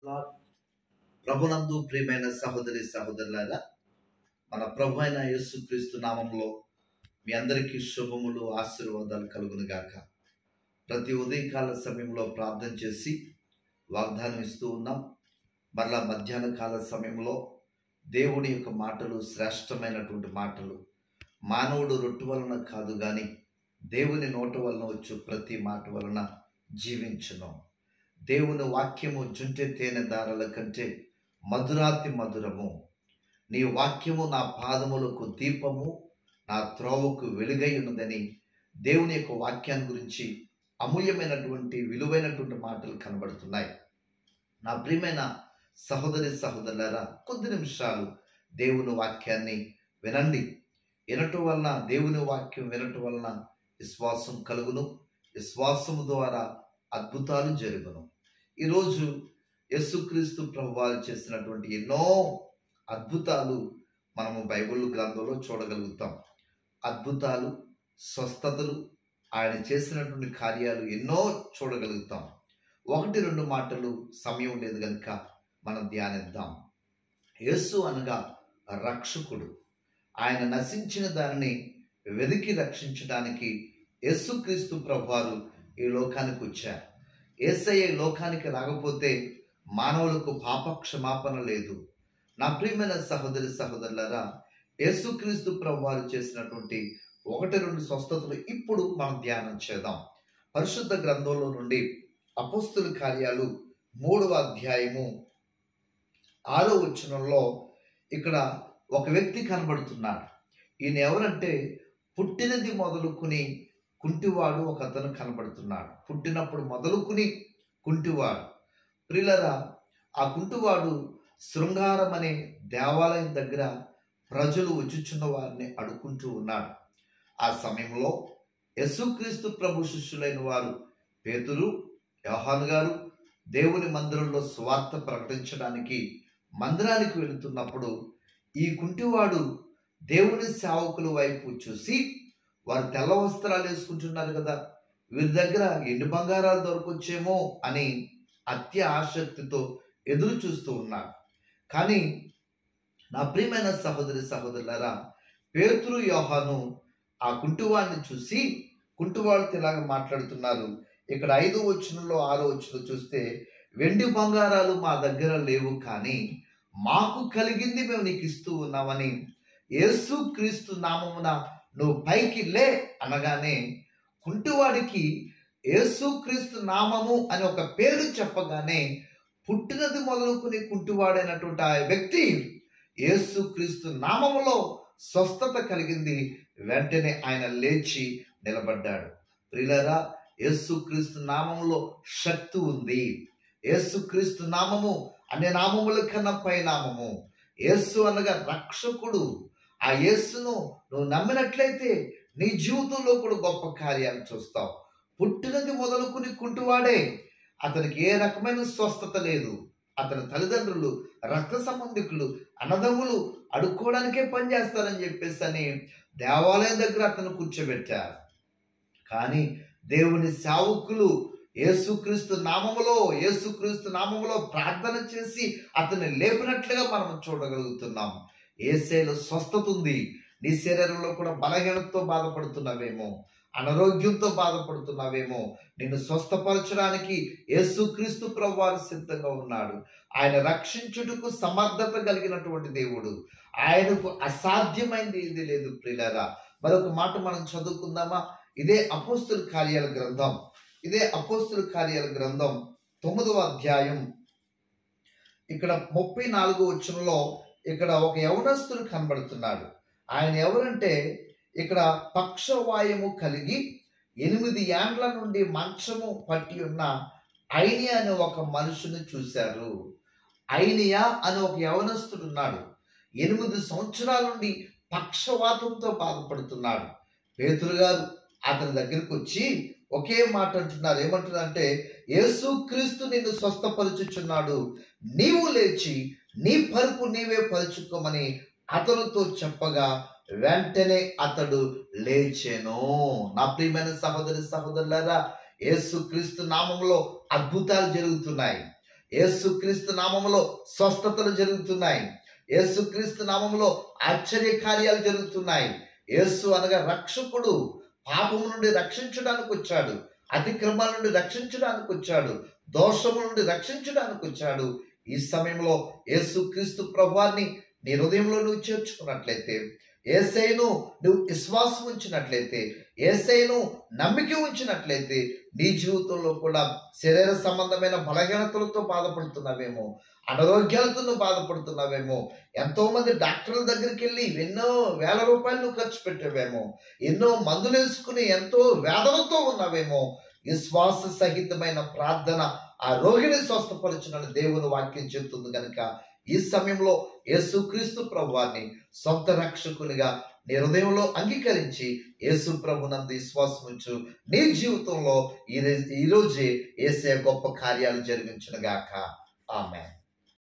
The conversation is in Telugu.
లార్డ్. ప్రభునందు ప్రియమైన సహోదరి సహోదరులారా, మన ప్రభు అయిన యేసుక్రీస్తు నామంలో మీ అందరికీ శుభములు ఆశీర్వాదాలు కలుగును గాక. ప్రతి ఉదయకాల సమయంలో ప్రార్థన చేసి వాగ్దానం ఇస్తూ ఉన్నాం. మరలా మధ్యాహ్న కాల సమయంలో దేవుని యొక్క మాటలు శ్రేష్టమైనటువంటి మాటలు. మానవుడు రొట్టు వలన కాదు కానీ దేవుని నోట వలన వచ్చు ప్రతి మాట వలన జీవించును. దేవుని వాక్యము జుంటె తేనె దారాల కంటే మధురాతి మధురము. నీ వాక్యము నా పాదములకు దీపము, నా త్రోవకు వెలుగై ఉన్నదని దేవుని యొక్క వాక్యాన్ని గురించి అమూల్యమైనటువంటి విలువైనటువంటి మాటలు కనబడుతున్నాయి. నా ప్రియమైన సహోదరి సహోదరులారా, కొద్ది నిమిషాలు దేవుని వాక్యాన్ని వినండి. వినటం వలన, దేవుని వాక్యం వినటం వలన విశ్వాసం కలుగును. విశ్వాసము ద్వారా అద్భుతాలు జరుగును. ఈరోజు యేసుక్రీస్తు ప్రభువారు చేసినటువంటి ఎన్నో అద్భుతాలు మనము బైబిల్ గ్రంథంలో చూడగలుగుతాం. అద్భుతాలు, స్వస్థతలు, ఆయన చేసినటువంటి కార్యాలు ఎన్నో చూడగలుగుతాం. 1-2 మాటలు సమయం లేదు కనుక మనం ధ్యానిద్దాం. యేసు అనగా రక్షకుడు. ఆయన నశించిన దానిని వెతికి రక్షించడానికి యేసుక్రీస్తు ప్రభువారు ఈ లోకానికి వచ్చారు. యేసయ్య లోకానికి రాకపోతే మానవులకు పాప క్షమాపణ లేదు. నా ప్రియమైన సహోదరి సహోదరులారా, యేసుక్రీస్తు ప్రభువారు చేసినటువంటి 1-2 స్వస్థతలు ఇప్పుడు మనం ధ్యానం చేద్దాం. పరిశుద్ధ గ్రంథంలో నుండి అపోస్తుల కార్యాలు 3వ అధ్యాయము 6వ వచనంలో ఇక్కడ ఒక వ్యక్తి కనబడుతున్నాడు. ఈయన ఎవరంటే పుట్టినది మొదలుకుని కుంటివాడు ఒక అతను కనబడుతున్నాడు. పుట్టినప్పుడు మొదలుకుని కుంటివాడు. ప్రియులరా, ఆ కుంటివాడు శృంగారం అనే దేవాలయం దగ్గర ప్రజలు వచ్చుచున్న వారిని అడుక్కుంటూ ఉన్నాడు. ఆ సమయంలో యేసుక్రీస్తు ప్రభు శిష్యులైన వారు పేతురు, యోహాను గారు దేవుని మందిరంలో సువార్త ప్రకటించడానికి మందిరానికి వెళుతున్నప్పుడు ఈ కుంటివాడు దేవుని సేవకుల వైపు చూసి, వారు తెల్ల వస్త్రాలు వేసుకుంటున్నారు కదా, వీరి దగ్గర ఎండు బంగారాలు దొరకొచ్చేమో అని అత్య ఆసక్తితో ఎదురు చూస్తూ ఉన్నాడు. కానీ నా ప్రియమైన సహోదరి సహోదరులారా, పేతురు, యోహాను ఆ కుంటివాడిని చూసి కుంటివాడితో ఇలాగ మాట్లాడుతున్నారు. ఇక్కడ 5వ వచనంలో 6వ వచనంలో చూస్తే, వెండి బంగారాలు మా దగ్గర లేవు, కానీ మాకు కలిగింది మేము నీకు ఇస్తూ ఉన్నామని యేసుక్రీస్తు నామమున నువ్వు పైకి లే అనగానే కుంటివాడికి యేసుక్రీస్తు నామము అని ఒక పేరు చెప్పగానే పుట్టినది మొదలుకుని కుంటివాడైనటువంటి ఆ వ్యక్తి యేసుక్రీస్తు నామములో స్వస్థత కలిగింది. వెంటనే ఆయన లేచి నిలబడ్డాడు. ప్రియులారా, యేసుక్రీస్తు నామములో శక్తి ఉంది. యేసుక్రీస్తు నామము అనే నామముల కన్నా పై నామము. యేసు అనగా రక్షకుడు. ఆ యేసును నువ్వు నమ్మినట్లయితే నీ జీవితంలో కూడా గొప్ప కార్యాలు చూస్తావు. పుట్టినది మొదలుకుని కుంటివాడే. అతనికి ఏ రకమైన స్వస్థత లేదు. అతని తల్లిదండ్రులు, రక్త సంబంధికులు, అన్నదమ్ములు అడుక్కోవడానికే పనిచేస్తారని చెప్పేసి అని దేవాలయం దగ్గర అతను కూర్చోబెట్టారు. కానీ దేవుని సేవకులు యేసుక్రీస్తు నామములో ప్రార్థన చేసి అతన్ని లేపినట్లుగా మనం చూడగలుగుతున్నాం. యేసేలో స్వస్థత ఉంది. నీ శరీరంలో కూడా బలహీనతతో బాధపడుతున్నావేమో, అనారోగ్యంతో బాధపడుతున్నావేమో, నిన్ను స్వస్థపరచడానికి యేసుక్రీస్తు ప్రభువారు సిద్ధంగా ఉన్నాడు. ఆయన రక్షించుటకు సమర్థత కలిగినటువంటి దేవుడు. ఆయనకు అసాధ్యమైంది ఏది లేదు. ప్రియులారా, మరొక మాట మనం చదువుకుందామా? ఇదే అపోస్తుల కార్యాల గ్రంథం 9వ అధ్యాయం ఇక్కడ 34వ వచనంలో ఇక్కడ ఒక యవనస్తుడు కనబడుతున్నాడు. ఆయన ఎవరంటే, ఇక్కడ పక్షవాయము కలిగి 8 ఏండ్ల నుండి మంచము పట్టి ఉన్న ఐనియా అనే ఒక మనుషుని చూశారు. ఐనియా అనే ఒక యవనస్తుడు ఉన్నాడు. 8 సంవత్సరాల నుండి పక్షవాతంతో బాధపడుతున్నాడు. పేతురు గారు అతని దగ్గరికి వచ్చి ఒకే మాట అంటున్నారు. ఏమంటున్నారంటే, యేసుక్రీస్తు నిన్ను స్వస్థపరచుచున్నాడు, నీవు లేచి నీ పరుపు నీవే పరుచుకోమని అతనితో చెప్పగా వెంటనే అతడు లేచెను. నా ప్రియమైన సహోదరి సహోదరులారా, యేసుక్రీస్తు నామములో అద్భుతాలు జరుగుతున్నాయి. యేసుక్రీస్తు నామములో స్వస్థతలు జరుగుతున్నాయి. యేసుక్రీస్తు నామములో ఆశ్చర్య కార్యాలు జరుగుతున్నాయి. యేసు అనగా రక్షకుడు. పాపము నుండి రక్షించడానికి వచ్చాడు, అతిక్రమాల నుండి రక్షించడానికి వచ్చాడు, దోషము నుండి రక్షించడానికి వచ్చాడు. ఈ సమయంలో యేసుక్రీస్తు ప్రభువాన్ని నీ హృదయంలో నువ్వు చేర్చుకున్నట్లయితే, యేసయ్యను నువ్వు విశ్వాసం ఉంచినట్లయితే, యేసయ్యను నమ్మిక ఉంచినట్లయితే, నీ జీవితంలో కూడా శరీర సంబంధమైన బలహీనతలతో బాధపడుతున్నావేమో, అనారోగ్యాలతో నువ్వు బాధపడుతున్నావేమో, ఎంతో మంది డాక్టర్ల దగ్గరికి వెళ్ళి ఎన్నో వేల రూపాయలు నువ్వు ఖర్చు పెట్టావేమో, ఎన్నో మందులు వేసుకుని ఎంతో వేదనతో ఉన్నావేమో, విశ్వాస సహితమైన ప్రార్థన ఆ రోగిని స్వస్థపరచునని దేవుని వాక్యం చెబుతుంది కనుక ఈ సమయంలో యేసుక్రీస్తు ప్రభువాన్ని సొంత రక్షకునిగా నీ హృదయంలో అంగీకరించి యేసు ప్రభునందు విశ్వాసం ఉంచు. నీ జీవితంలో ఈ రోజే యేసయ్య గొప్ప కార్యాలు జరిగించునుగాక. ఆమేన్.